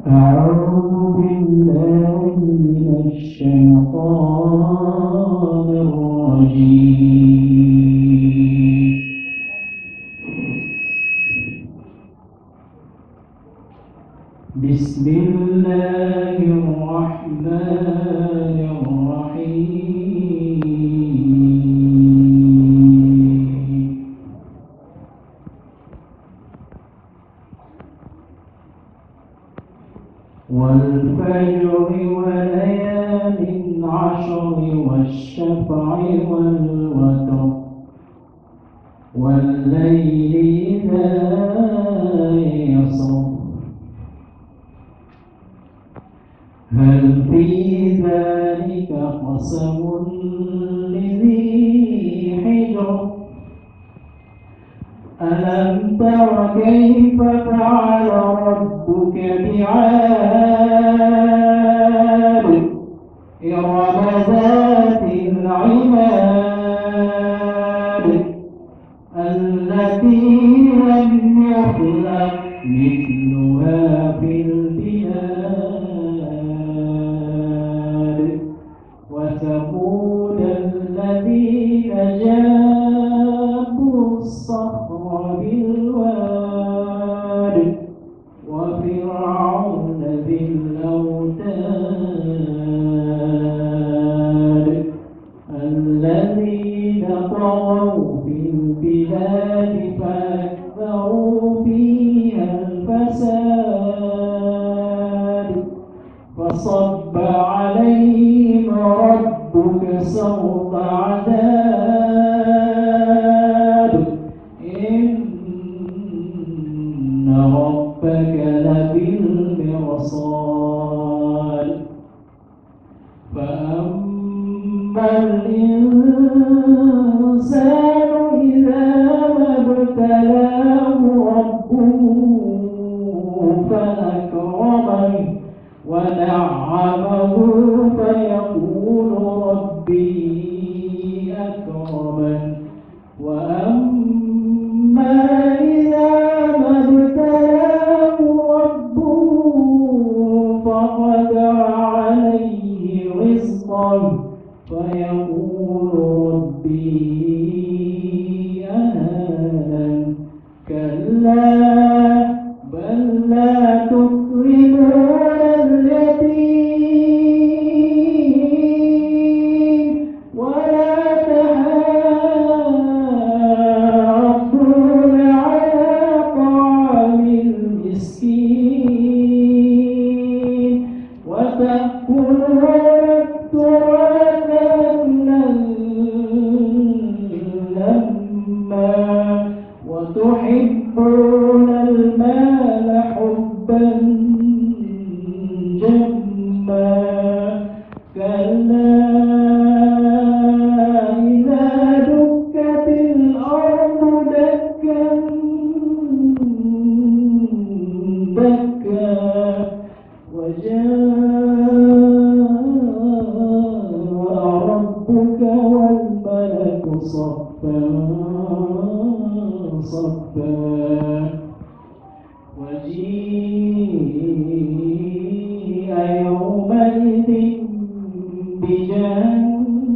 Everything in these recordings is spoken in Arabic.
أعوذ بالله من الشيطان الرجيم. بسم الله الرحمن الرحيم. والفجر وليال عشر والشفع والوتر والليل إذا يسر هل في ذلك قسم لذي حجر ألم تر كيف فعل ربك بعاد إرم ذات العماد التي لم يخلق مثلها في البلاد وثمود الذين جابوا الصخر بالواد وفرعون ذي الأوتاد الذين طغوا في البلاد فأكثروا فيها الفساد فصب عليهم ربك سوط عذاب إن ربك لبالمرصاد فأما الإنسان إذا ما ابتلاه ربه فأكرمه ونعمه فيقول ربي أكرمن وأما إذا ما ابتلاه ربه فقدر عليه رزقه فيقول ربي أهانن كلا بل لا تكرمون اليتيم ولا تحاضون على طعام المسكين وتأكلون التراث أكلا لما وتحبون المال حبا جما كلا إذا دكت الأرض دكا دكا وجاء ربك والملك صفا صفا وجيء يومئذ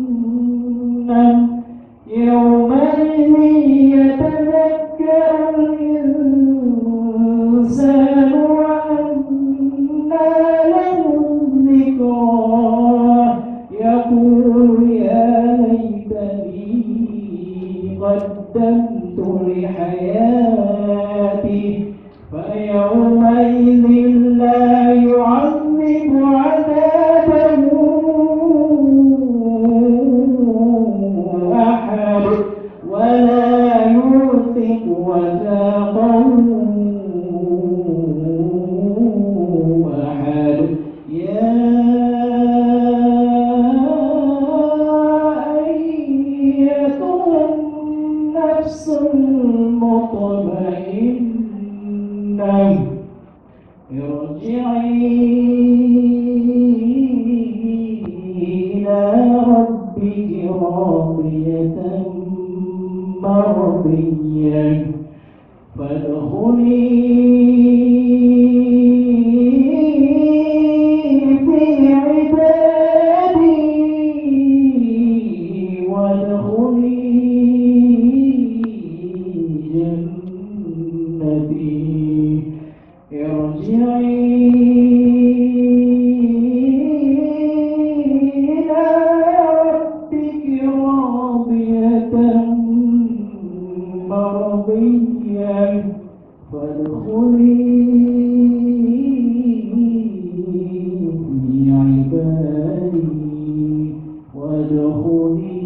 بجهنم يومئذ يتذكر الإنسان وأنى له الذكرى يقول يا ليتني قدمت لحياتي فيومئذ لا يعذب عذابه أحد ولا يوثق وثاقه أحد يا أيتها النفس المطمئنة ارجعي إلى ربك راضية مرضية فادخلي فادخلي